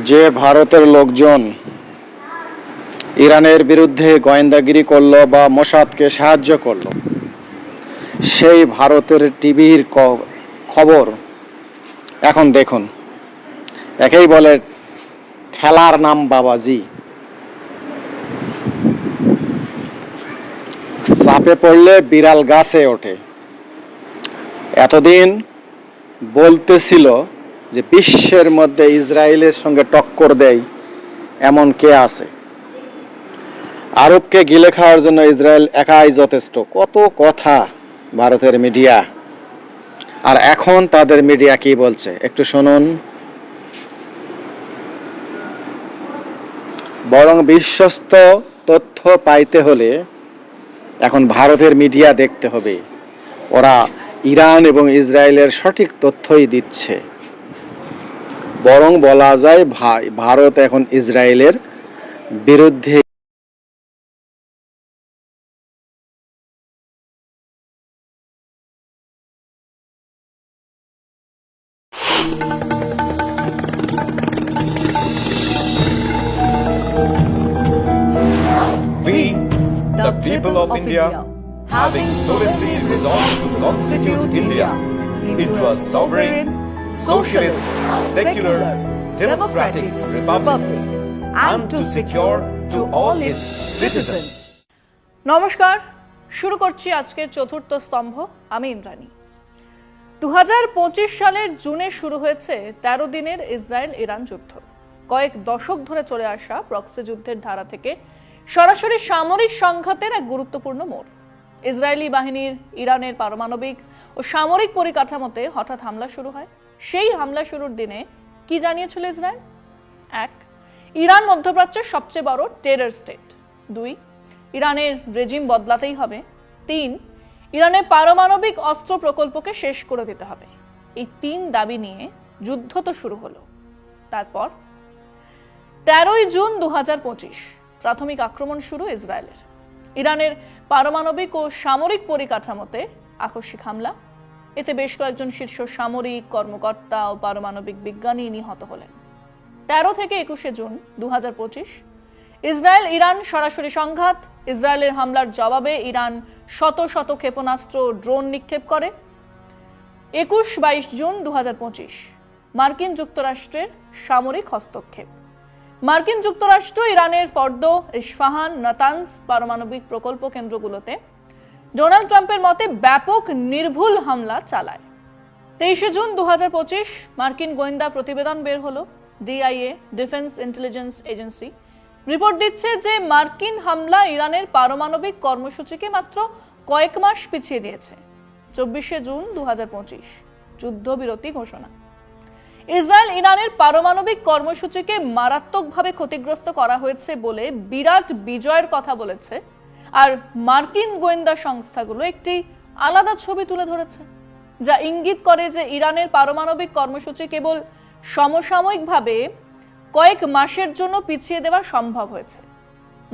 যে ভারতের লোকজন ইরানের বিরুদ্ধে গোয়েন্দাগিরি করলো বা মোসাদকে সাহায্য করলো, সেই ভারতের টিভির খবর এখন দেখুন। একেই বলে ঠেলার নাম বাবাজি। চাপে পড়লে বিড়াল গাছে ওঠে। এতদিন বলতেছিল যে বিশ্বের মধ্যে ইসরায়েলের সঙ্গে টক্কর দেয় এমন কে আছে? আরবকে গিলে খাওয়ার জন্য ইসরায়েল একাই যথেষ্ট। কত কথা ভারতের মিডিয়া। আর এখন তাদের মিডিয়া কি বলছে একটু শুনুন। বরং বিশ্বস্ত তথ্য পাইতে হলে এখন ভারতের মিডিয়া দেখতে হবে। ওরা ইরান এবং ইসরায়েলের সঠিক তথ্যই দিচ্ছে। বরং বলা যায় ভারত এখন ইসরায়েলের বিরুদ্ধে। We, the people of India, having solemnly resolved to constitute India into a sovereign, socialist, secular, democratic republic and to secure to all its citizens. নমস্কার, শুরু করছি আজকের চতুর্থ স্তম্ভ। আমি ইন্দ্রাণী। 2025 সালের জুনে শুরু হয়েছে 13 দিনের ইসরায়েল ইরান যুদ্ধ। কয়েক দশক ধরে চলে আসা প্রক্সি যুদ্ধের ধারা থেকে সরাসরি সামরিক সংঘাতের এক গুরুত্বপূর্ণ মোড়। ইসরায়েলি বাহিনীর ইরানের পারমাণবিক ও সামরিক পরিকাঠামোতে হঠাৎ হামলা শুরু হয়। সেই হামলা শুরুর দিনে কি জানিয়েছিল ইসরায়েল? 1. ইরান মধ্যপ্রাচ্যের সবচেয়ে বড় টেরর স্টেট। 2. ইরানের রেজিম বদলাতেই হবে। 3. ইরানের পারমাণবিক অস্ত্র প্রকল্পকে শেষ করে দিতে হবে। এই 3 দাবি নিয়ে যুদ্ধ তো শুরু হলো। তারপর 13 জুন 2025 প্রাথমিক আক্রমণ শুরু ইসরায়েলের। ইরানের পারমাণবিক ও সামরিক পরিকাঠামোতে আকস্মিক হামলা। এতে বেশ কয়েকজন শীর্ষ সামরিক কর্মকর্তা ও পারমাণবিক বিজ্ঞানী নিহত হলেন। 13 থেকে 21 জুন 2025 ইসরায়েল ইরান সরাসরি সংঘাত। ইসরায়েলের হামলার জবাবে ইরান শত শত ক্ষেপণাস্ত্র ড্রোন নিক্ষেপ করে। 21-22 জুন 2025 মার্কিন যুক্তরাষ্ট্রের সামরিক হস্তক্ষেপ। মার্কিন যুক্তরাষ্ট্র ইরানের ফর্দো, ইস্পাহান, নাতানজ পারমাণবিক প্রকল্প কেন্দ্রগুলোতে ডোনাল্ড ট্রাম্পের মতে ব্যাপক নির্ভুল হামলা চালায়। 23 জুন 2025 মার্কিন গোয়েন্দা প্রতিবেদন বের হলো। DIA, defence intelligence agency report দিচ্ছে যে মার্কিন হামলা ইরানের পারমাণবিক কর্মসূচিকে মাত্র কয়েক মাস পিছিয়ে দিয়েছে। 24 জুন 2025 যুদ্ধবিরতি ঘোষণা। ইসরায়েল ইরানের পারমাণবিক কর্মসূচিকে মারাত্মকভাবে ক্ষতিগ্রস্ত করা হয়েছে বলে বিরাট বিজয়ের কথা বলেছে। আর মার্কিন গোয়েন্দা সংস্থাগুলো একটি আলাদা ছবি তুলে ধরেছে, যা ইঙ্গিত করে যে ইরানের পারমাণবিক কর্মসূচি কেবল সমসাময়িকভাবে কয়েক মাসের জন্য পিছিয়ে দেওয়া সম্ভব হয়েছে।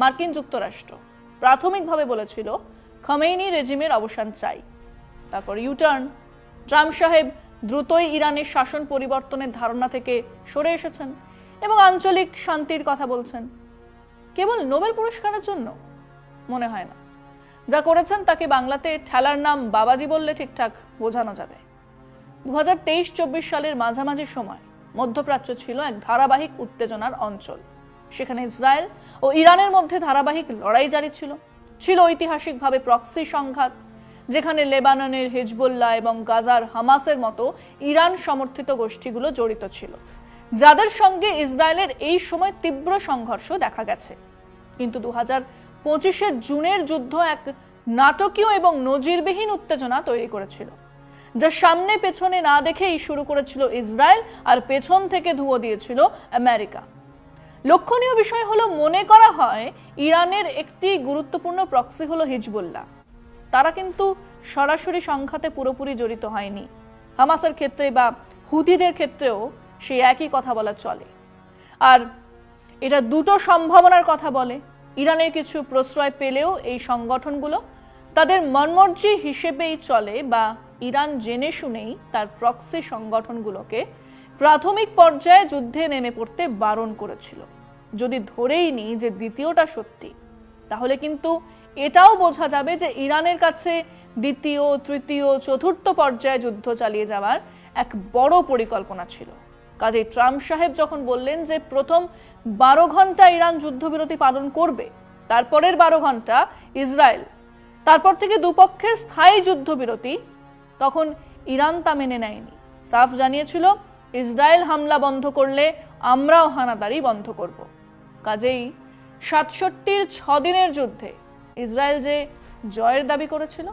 মার্কিন যুক্তরাষ্ট্র প্রাথমিকভাবে বলেছিল খমেইনি রেজিমের অবসান চাই। তারপর ইউটার্ন। ট্রাম্প সাহেব দ্রুতই ইরানের শাসন পরিবর্তনের ধারণা থেকে সরে এসেছেন এবং আঞ্চলিক শান্তির কথা বলছেন। কেবল নোবেল পুরস্কারের জন্য? মনে হয় না। যা করেছেন তাকে বাংলাতে ঠেলার নাম বাবাজি বললে ঠিকঠাক বোঝানো যাবে। 2023-24 সালের মাঝামাঝি সময় মধ্যপ্রাচ্য ছিল এক ধারাবাহিক উত্তেজনার অঞ্চল। সেখানে ইসরায়েল ও ইরানের মধ্যে ধারাবাহিক লড়াই জারি ছিল। ছিল ঐতিহাসিকভাবে প্রক্সি সংঘাত, যেখানে লেবাননের হিজবুল্লাহ এবং গাজার হামাসের মতো ইরান সমর্থিত গোষ্ঠীগুলো জড়িত ছিল, যাদের সঙ্গে ইসরায়েলের এই সময় তীব্র সংঘর্ষ দেখা গেছে। কিন্তু 2025 জুনের যুদ্ধ এক নাটকীয় এবং নজিরবিহীন উত্তেজনা তৈরি করেছিল, যা সামনে পেছনে না দেখেই শুরু করেছিল ইসরায়েল আর পেছন থেকে ধুয়ো দিয়েছিল আমেরিকা। লক্ষণীয় বিষয় হলো, মনে করা হয় ইরানের একটি গুরুত্বপূর্ণ প্রক্সি হলো হিজবুল্লাহ। তারা কিন্তু সরাসরি সংঘাতে পুরোপুরি জড়িত হয়নি। হামাসের ক্ষেত্রে বা হুতিদের ক্ষেত্রেও সেই একই কথা বলা চলে। আর এটা দুটো সম্ভাবনার কথা বলে। ইরানের কিছু প্রশ্রয় পেলেও এই সংগঠনগুলো তাদের মনমর্জি হিসেবেই চলে, বা ইরান জেনে শুনেই তার প্রক্সি সংগঠনগুলোকে প্রাথমিক পর্যায়ে যুদ্ধে নেমে পড়তে বারণ করেছিল। যদি ধরেই নিই যে দ্বিতীয়টা সত্যি, তাহলে কিন্তু এটাও বোঝা যাবে যে ইরানের কাছে দ্বিতীয়, তৃতীয়, চতুর্থ পর্যায়ে যুদ্ধ চালিয়ে যাওয়ার এক বড় পরিকল্পনা ছিল। কাজেই ট্রাম্প সাহেব যখন বললেন যে প্রথম 12 ঘন্টা ইরান যুদ্ধবিরতি পালন করবে, তারপরের 12 ঘন্টা ইসরায়েল, তারপর থেকে দুপক্ষের স্থায়ী যুদ্ধবিরতি, তখন ইরান তা মেনে নেয়নি। সাফ জানিয়েছিল ইসরায়েল হামলা বন্ধ করলে আমরাও হানাদারি বন্ধ করব। কাজেই 67-র 6 দিনের যুদ্ধে ইসরায়েল যে জয়ের দাবি করেছিল,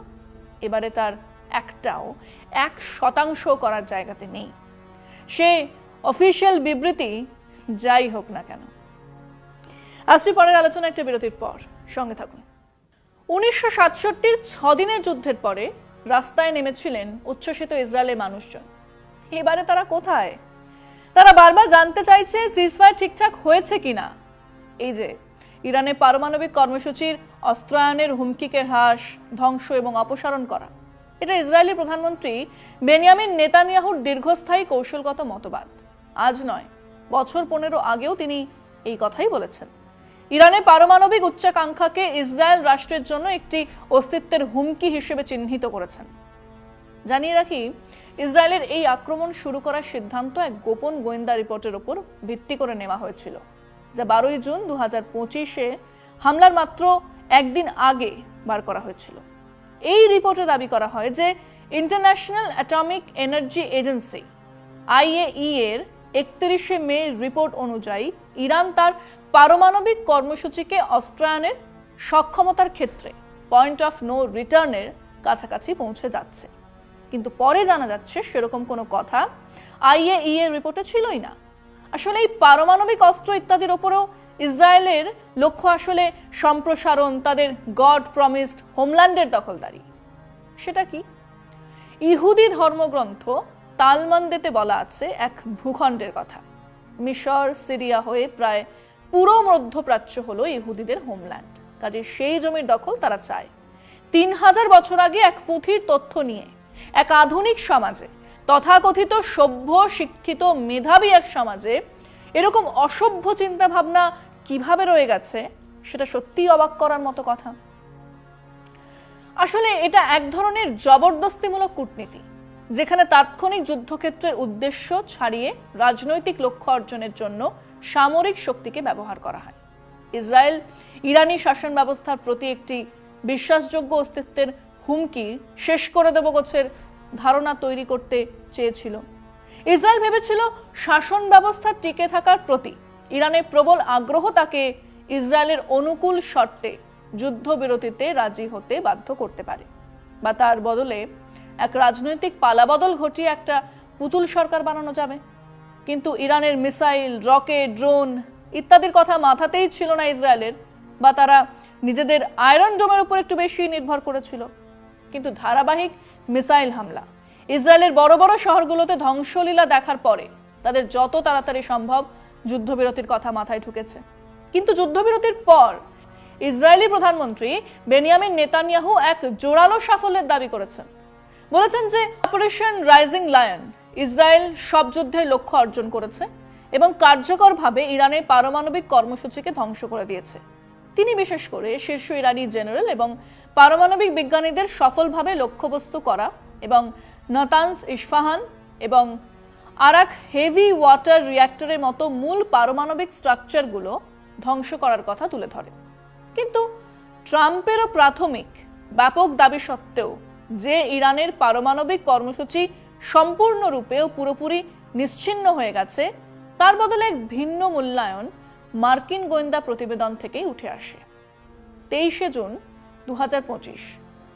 এবারে তার 1% করার জায়গাতে নেই। সে অফিসিয়াল বিবৃতি যাই হোক না কেন। আসছি পরের আলোচনা একটা বিরতির পর, সঙ্গে থাকুন। 1967-র 6 দিনের যুদ্ধের পরে রাস্তায় নেমেছিলেন উচ্ছ্বসিত ইসরায়েলের মানুষজন। এবারে তারা কোথায়? তারা বারবার জানতে চাইছে সিজফায়ার ঠিকঠাক হয়েছে কিনা। এই যে ইরানের পারমাণবিক কর্মসূচির অস্ত্রায়নের হুমকিকে হ্রাস, ধ্বংস এবং অপসারণ করা, এটা ইসরায়েলি প্রধানমন্ত্রী বেনিয়ামিন নেতানিয়াহুর দীর্ঘস্থায়ী কৌশলগত মতবাদ। আজ নয়, বছর 15 আগেও তিনি এই কথাই বলেছেন। ইরানের পারমাণবিক উচ্চাকাঙ্ক্ষাকে ইসরায়েল রাষ্ট্রের জন্য একটি অস্তিত্বের হুমকি হিসেবে চিহ্নিত করেছেন। জানিয়ে রাখি, ইসরায়েলের এই আক্রমণ শুরু করার সিদ্ধান্ত এক গোপন গোয়েন্দা রিপোর্টের উপর ভিত্তি করে নেওয়া হয়েছিল, যা 12 জুন 2025-এ হামলার মাত্র একদিন আগে বার করা হয়েছিল। এই রিপোর্টে দাবি করা হয় যে international atomic energy agency IAEA এর 31 মে রিপোর্ট অনুযায়ী ইরান তার পারমাণবিক কর্মসূচিকে অস্ত্রায়নের সক্ষমতার ক্ষেত্রে পয়েন্ট অফ নো রিটার্নের কাছাকাছি পৌঁছে যাচ্ছে। কিন্তু পরে জানা যাচ্ছে সেরকম কোনো কথা IAEA এর রিপোর্টে ছিলই না। আসলে এই পারমাণবিক অস্ত্র ইত্যাদির ওপরেও ইসরায়েলের লক্ষ্য আসলে সম্প্রসারণ, তাদের গড প্রমিসড হোমল্যান্ডের দখলদারি। সেটা কি? ইহুদি ধর্মগ্রন্থ তালমান্দেতে বলা আছে এক ভূখণ্ডের কথা। মিশর, সিরিয়া হয়ে প্রায় পুরো মধ্যপ্রাচ্য হলো ইহুদিদের হোমল্যান্ড। কাজে সেই জমির দখল তারা চায়। 3000 বছর আগে এক পুঁথির তথ্য নিয়ে এক আধুনিক সমাজে, তথাকথিত সভ্য, শিক্ষিত, মেধাবী এক সমাজে এরকম অসভ্য চিন্তা ভাবনা কিভাবে রয়ে গেছে, সেটা সত্যিই অবাক করার মতো কথা। আসলে এটা এক ধরনের জবরদস্তিমূলক কূটনীতি, যেখানে তাৎক্ষণিক যুদ্ধক্ষেত্রের উদ্দেশ্য ছাড়িয়ে রাজনৈতিক লক্ষ্য অর্জনের জন্য সামরিক শক্তিকে ব্যবহার করা হয়। ইসরায়েল ইরানি শাসন ব্যবস্থার প্রতি একটি বিশ্বাসযোগ্য অস্তিত্বের হুমকি শেষ করে দেব গোছের ধারণা তৈরি করতে চেয়েছিল। ইসরায়েল ভেবেছিল শাসন ব্যবস্থা টিকে থাকার প্রতি ইরানের প্রবল আগ্রহ তাকে ইসরায়েলের অনুকূল শর্তে যুদ্ধবিরতিতে রাজি হতে বাধ্য করতে পারে, বা তার বদলে এক রাজনৈতিক পালাবদল ঘটিয়ে একটা পুতুল সরকার বানানো যাবে। কিন্তু ইরানের মিসাইল, রকেট, ড্রোন ইত্যাদির কথা মাথাতেই ছিল না ইসরায়েলের, বা তারা নিজেদের আয়রন ডোমের উপর একটু বেশি নির্ভর করেছিল। কিন্তু ধারাবাহিক মিসাইল হামলা, ইসরায়েলের বড় বড় শহরগুলোতে ধ্বংসলীলা দেখার পরে তাদের যত তাড়াতাড়ি সম্ভব যুদ্ধবিরতির কথা মাথায় ঢুকেছে। কিন্তু যুদ্ধবিরতির পর ইসরায়েলি প্রধানমন্ত্রী বেনিয়ামিন নেতানিয়াহু এক জোরালো সাফল্যের দাবি করেছেন। বলেছেন যে অপারেশন রাইজিং লায়ন ইসরায়েল সব যুদ্ধের লক্ষ্য অর্জন করেছে এবং কার্যকরভাবে ইরানের পারমাণবিক কর্মসূচিকে ধ্বংস করে দিয়েছে। তিনি বিশেষ করে শীর্ষ ইরানি জেনারেল এবং পারমাণবিক বিজ্ঞানীদের সফলভাবে লক্ষ্যবস্তু করা এবং নাতানস, ইস্ফাহান এবং আরাক হেভি ওয়াটার রিঅ্যাক্টরের মতো মূল পারমাণবিক স্ট্রাকচারগুলো ধ্বংস করার কথা তুলে ধরে। কিন্তু ট্রাম্পেরও প্রাথমিক ব্যাপক দাবি সত্ত্বেও যে ইরানের পারমাণবিক কর্মসূচি সম্পূর্ণরূপে ও পুরোপুরি নিশ্চিহ্ন হয়ে গেছে, তার বদলে এক ভিন্ন মূল্যায়ন মার্কিন গোয়েন্দা প্রতিবেদন থেকেই উঠে আসে। 23 জুন 2025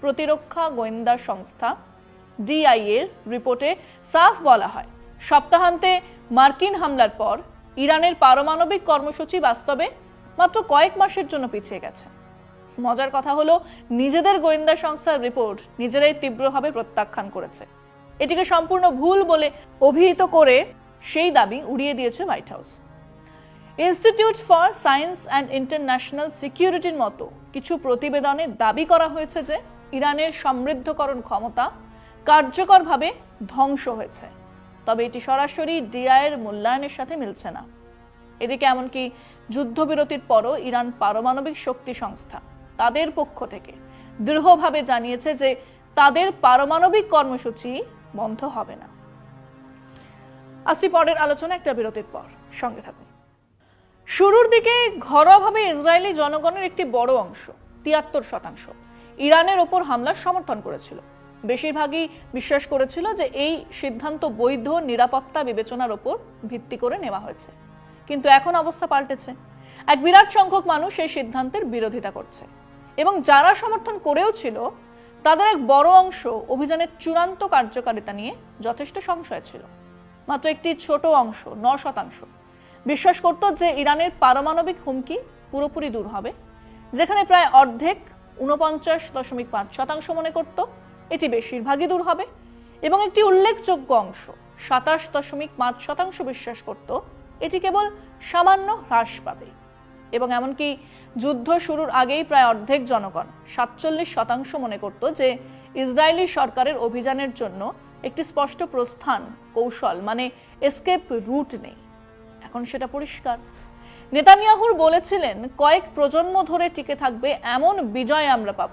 প্রতিরক্ষা গোয়েন্দা সংস্থা DIA এর রিপোর্টে সাফ বলা হয়, সপ্তাহান্তে মার্কিন হামলার পর ইরানের পারমাণবিক কর্মসূচি বাস্তবে মাত্র কয়েক মাসের জন্য পিছিয়ে গেছে। মজার কথা হলো, নিজেদের গোয়েন্দা সংস্থার রিপোর্ট নিজেরাই তীব্রভাবে প্রত্যাখ্যান করেছে। এটিকে সম্পূর্ণ ভুল বলে অভিহিত করে সেই দাবি উড়িয়ে দিয়েছে white house. Institute for science and international সিকিউরিটির মতো কিছু প্রতিবেদনে দাবি করা হয়েছে যে ইরানের সমৃদ্ধকরণ ক্ষমতা কার্যকরভাবে ধ্বংস হয়েছে। তবে এটি সরাসরি ডিআইয়ের মূল্যায়নের সাথে মিলছে না। এদিকে এমনকি যুদ্ধবিরতির পরও ইরান পারমাণবিক শক্তি সংস্থা তাদের পক্ষ থেকে দৃঢ়ভাবে জানিয়েছে যে তাদের পারমাণবিক কর্মসূচি বন্ধ হবে না। আসি পরের আলোচনা একটা বিরতির পর, সঙ্গে থাকুন। শুরুর দিকে ঘরোয়াভাবে ইসরায়েলি জনগণের একটি বড় অংশ ৭৩% ইরানের ওপর হামলার সমর্থন করেছিল। বেশিরভাগই বিশ্বাস করেছিল যে এই সিদ্ধান্ত বৈধ নিরাপত্তা বিবেচনার ওপর ভিত্তি করে নেওয়া হয়েছে। কিন্তু এখন অবস্থা পাল্টেছে। এক বিরাট সংখ্যক মানুষ এই সিদ্ধান্তের বিরোধিতা করছে এবং যারা সমর্থন করেও ছিল তাদের এক বড় অংশ অভিযানের চূড়ান্ত কার্যকারিতা নিয়ে যথেষ্ট সংশয় ছিল। মাত্র একটি ছোট অংশ ৯% বিশ্বাস করত যে ইরানের পারমাণবিক হুমকি পুরোপুরি দূর হবে, যেখানে প্রায় অর্ধেক ৪৯.৫% মনে করত এটি বেশিরভাগই দূর হবে, এবং একটি উল্লেখযোগ্য অংশ ২৭.৫% বিশ্বাস করত এটি কেবল সামান্য হ্রাস পাবে। এবং এমনকি যুদ্ধ শুরুর আগেই প্রায় অর্ধেক জনগণ ৪৭% মনে করত যে ইসরায়েলি সরকারের অভিযানের জন্য একটি স্পষ্ট প্রস্থান কৌশল মানে এসকেপ রুট নেই। এখন সেটা পরিষ্কার। নেতানিয়াহুর বলেছিলেন কয়েক প্রজন্ম ধরে টিকে থাকবে এমন বিজয় আমরা পাব,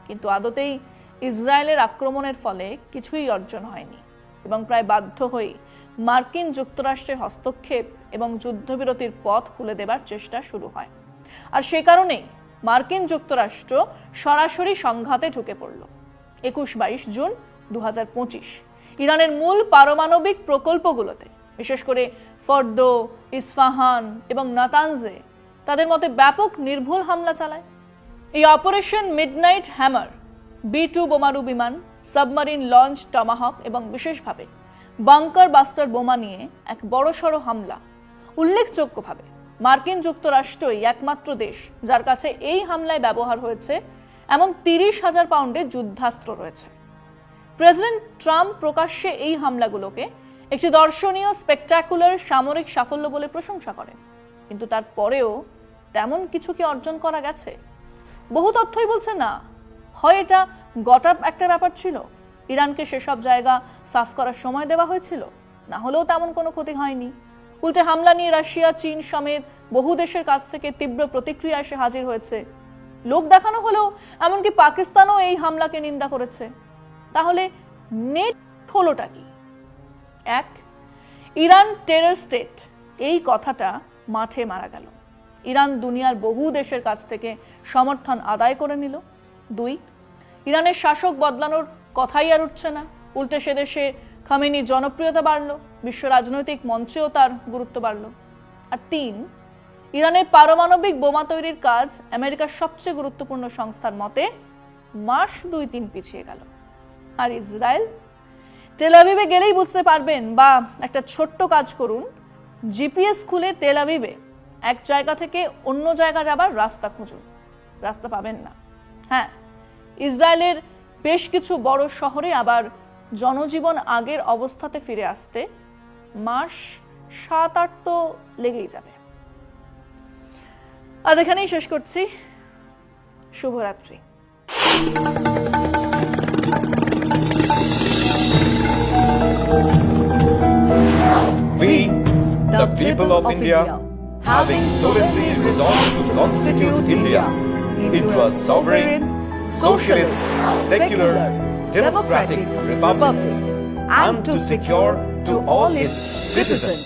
কিন্তু আদতেই ইসরায়েলের আক্রমণের ফলে কিছুই অর্জন হয়নি এবং প্রায় বাধ্য হয়ে মার্কিন যুক্তরাষ্ট্রের হস্তক্ষেপ এবং যুদ্ধবিরতির পথ খুলে দেবার চেষ্টা শুরু হয়। আর সে কারণেই মার্কিন যুক্তরাষ্ট্র সরাসরি সংঘাতে ঢুকে পড়ল। ২১-২২ জুন ২০২৫ ইরানের মূল পারমাণবিক প্রকল্পগুলোতে, বিশেষ করে ফর্দো, ইস্পাহান এবং নাতানজে তাদের মতে ব্যাপক নির্ভুল হামলা চালায়। এই অপারেশন মিডনাইট হ্যামার, B-2 বোমারু বিমান, সাবমারিন লঞ্চ টমাহক এবং বিশেষভাবে বাংকার বাস্টার বোমা নিয়ে এক বড়সড় হামলা। উল্লেখযোগ্যভাবে মার্কিন যুক্তরাষ্ট্রই একমাত্র দেশ যার কাছে এই হামলায় ব্যবহার হয়েছে এমন ৩০,০০০ পাউন্ডের যুদ্ধাস্ত্র রয়েছে। প্রেসিডেন্ট ট্রাম্প প্রকাশ্যে এই হামলাগুলোকে একটি দর্শনীয় স্পেকটাকুলার সামরিক সাফল্য বলে প্রশংসা করেন, কিন্তু তারপরেও তেমন কিছু কি অর্জন করা গেছে? বহু তথ্যই বলছে না। হয় এটা গট-আপ একটা ব্যাপার ছিল, ইরানকে সেসব জায়গা সাফ করার সময় দেওয়া হয়েছিল, না হলেও তেমন কোনো ক্ষতি হয়নি। উল্টে হামলা নিয়ে রাশিয়া, চীন সমেত বহু দেশের কাছ থেকে তীব্র প্রতিক্রিয়া এসে হাজির হয়েছে। লোক দেখানো হলেও এমনকি পাকিস্তানও এই হামলাকে নিন্দা করেছে। তাহলে নেট হলোটা কি? এক, ইরান টেরর স্টেট এই কথাটা মাঠে মারা গেল। ইরান দুনিয়ার বহু দেশের কাছ থেকে সমর্থন আদায় করে নিল। ২, ইরানের শাসক বদলানোর কথাই আর উঠছে না, উল্টে সে দেশে খামেনির জনপ্রিয়তা বাড়ল, বিশ্ব রাজনৈতিক মঞ্চেও তার গুরুত্ব বাড়ল। আর ৩, ইরানের পারমাণবিক বোমা তৈরির কাজ আমেরিকার সবচেয়ে গুরুত্বপূর্ণ সংস্থার মতে মাস ২-৩ পিছিয়ে গেল। আর ইসরায়েল? তেল আবিবে গেলেই বুঝতে পারবেন, বা একটা ছোট্ট কাজ করুন, জিপিএস খুলে তেল আবিবে এক জায়গা থেকে অন্য জায়গা যাবার রাস্তা খুঁজুন, রাস্তা পাবেন না। হ্যাঁ, ইসরায়েলের বেশ কিছু বড় শহরে আবার জনজীবন আগের অবস্থাতে ফিরে আসতে মাস ৭-৮ তো লেগেই যাবে। আজ এখানেই শেষ করছি। শুভরাত্রি। We, the people of India, having solemnly resolved to constitute India into a sovereign, socialist, secular, democratic republic, and to secure to all its citizens